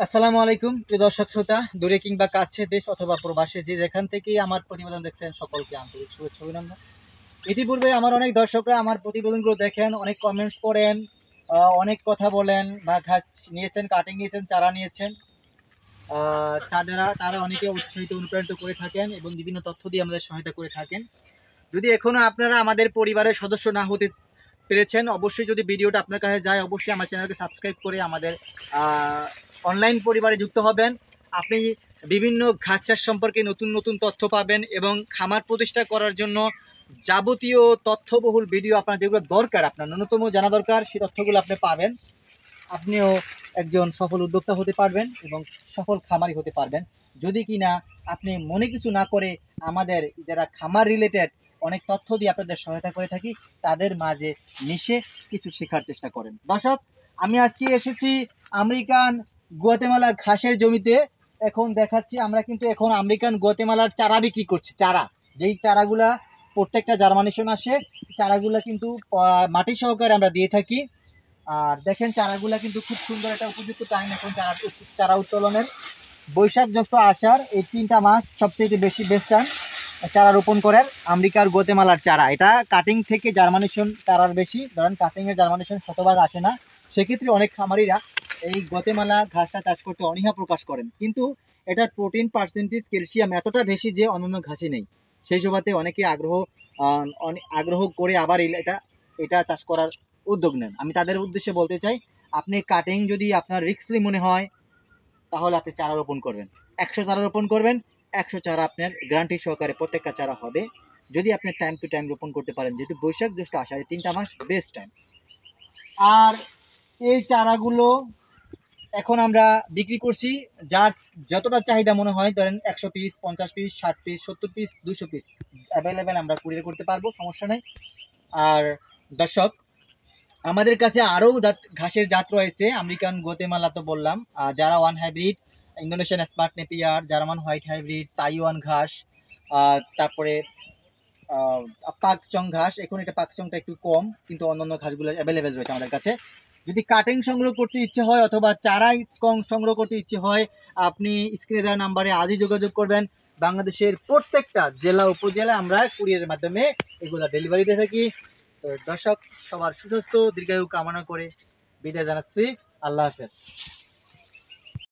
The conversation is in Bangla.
আসসালামু আলাইকুম প্রিয় দর্শক শ্রোতা, দূরে কিংবা কাছে, দেশ অথবা প্রবাসে যে যেখান থেকেই আমার প্রতিবেদন দেখছেন সকলকে আন্তরিক শুভেচ্ছা অভিনন্দন। ইতিপূর্বে আমার অনেক দর্শকরা আমার প্রতিবেদনগুলো দেখেন, অনেক কমেন্টস করেন, অনেক কথা বলেন, বা ঘাস নিয়েছেন, কাটিং নিয়েছেন, চারা নিয়েছেন। তারা অনেকে উৎসাহিত অনুপ্রাণিত করে থাকেন এবং বিভিন্ন তথ্য দিয়ে আমাদের সহায়তা করে থাকেন। যদি এখনো আপনারা আমাদের পরিবারের সদস্য না হতে পেরেছেন, অবশ্যই যদি ভিডিওটা আপনার কাছে যায়, অবশ্যই আমার চ্যানেলকে সাবস্ক্রাইব করে আমাদের অনলাইন পরিবারে যুক্ত হবেন। আপনি বিভিন্ন ঘাস চাষ সম্পর্কে নতুন নতুন তথ্য পাবেন এবং খামার প্রতিষ্ঠা করার জন্য যাবতীয় তথ্যবহুল ভিডিও আপনার যেগুলো দরকার, আপনার ন্যূনতম জানা দরকার, সেই তথ্যগুলো আপনি পাবেন। আপনিও একজন সফল উদ্যোক্তা হতে পারবেন এবং সফল খামারি হতে পারবেন, যদি কিনা আপনি মনে কিছু না করে আমাদের যারা খামার রিলেটেড অনেক তথ্য দিয়ে আপনাদের সহায়তা করে থাকি তাদের মাঝে মিশে কিছু শেখার চেষ্টা করেন। দর্শক, আমি আজকে এসেছি আমেরিকান গুয়াতেমালা ঘাসের জমিতে। এখন দেখাচ্ছি, আমরা কিন্তু এখন আমেরিকান গুয়াতেমালার চারা বিক্রি করছি। চারা, যেই চারাগুলা প্রত্যেকটা জার্মানেশন আসে, চারাগুলা কিন্তু মাটি সহকারে আমরা দিয়ে থাকি। আর দেখেন চারাগুলা কিন্তু খুব সুন্দর, একটা উপযুক্ত টাইম এখন চারা উত্তোলনের। বৈশাখ জ্যৈষ্ঠ আষাঢ় এই 3টা মাস সবচেয়ে বেশি বেস্ট টাইম চারা রোপণ করার। আমেরিকার গোতেমালার চারা, এটা কাটিং থেকে জার্মানেশন চারার বেশি, ধরেন কাটিংয়ের জার্মানেশন শতভাগ আসে না। সেক্ষেত্রে অনেক খামারিরা এই গোতেমালা ঘাসটা চাষ করতে অনীহা প্রকাশ করেন, কিন্তু এটার প্রোটিন পার্সেন্টেজ, ক্যালসিয়াম এতটা বেশি যে অন্যান্য ঘাসে নেই। সেই সুবাদে অনেকে আগ্রহ করে আবার এটা চাষ করার উদ্যোগ নেন। আমি তাদের উদ্দেশ্যে বলতে চাই, আপনি কাটিং যদি আপনার রিস্কলি মনে হয় তাহলে আপনি চারা রোপণ করবেন। 100 চারা রোপণ করবেন, 100 চারা আপনার গ্যারান্টি সহকারে প্রত্যেকটা চারা হবে, যদি আপনি টাইম টু টাইম রোপণ করতে পারেন। যেহেতু বৈশাখ জ্যৈষ্ঠ আষাঢ় এই 3টা মাস বেস্ট টাইম। আর এই চারাগুলো এখন আমরা বিক্রি করছি, যার যতটা চাহিদা মনে হয়, ধরেন 100 piece, 50 piece, 60 piece, 70 piece, 200 piece available আমরা কুরিয়ার করতে পারবো, সমস্যা নেই। আর দর্শক, আমাদের কাছে আরও ঘাসের জাত রয়েছে। আমেরিকান গোতেমালা তো বললাম, যারা one hybrid, Indonesian smart Napier, German white hybrid, Taiwan ঘাস, তারপরে পাকচং ঘাস। এখন এটা পাকচংটা একটু কম, কিন্তু অন্যান্য ঘাসগুলো অ্যাভেলেবেল রয়েছে আমাদের কাছে। যদি কাটিং সংগ্রহ করতে ইচ্ছে হয় অথবা চারাই কম সংগ্রহ করতে ইচ্ছে হয়, আপনি স্ক্রিনে দেওয়া নাম্বারে আজই যোগাযোগ করবেন। বাংলাদেশের প্রত্যেকটা জেলা উপজেলা আমরা কুরিয়ারের মাধ্যমে এগুলো ডেলিভারি দিয়ে থাকি। তো দর্শক, সবার সুস্বাস্থ্য দীর্ঘায়ু কামনা করে বিদায় জানাচ্ছি। আল্লাহ হাফেজ।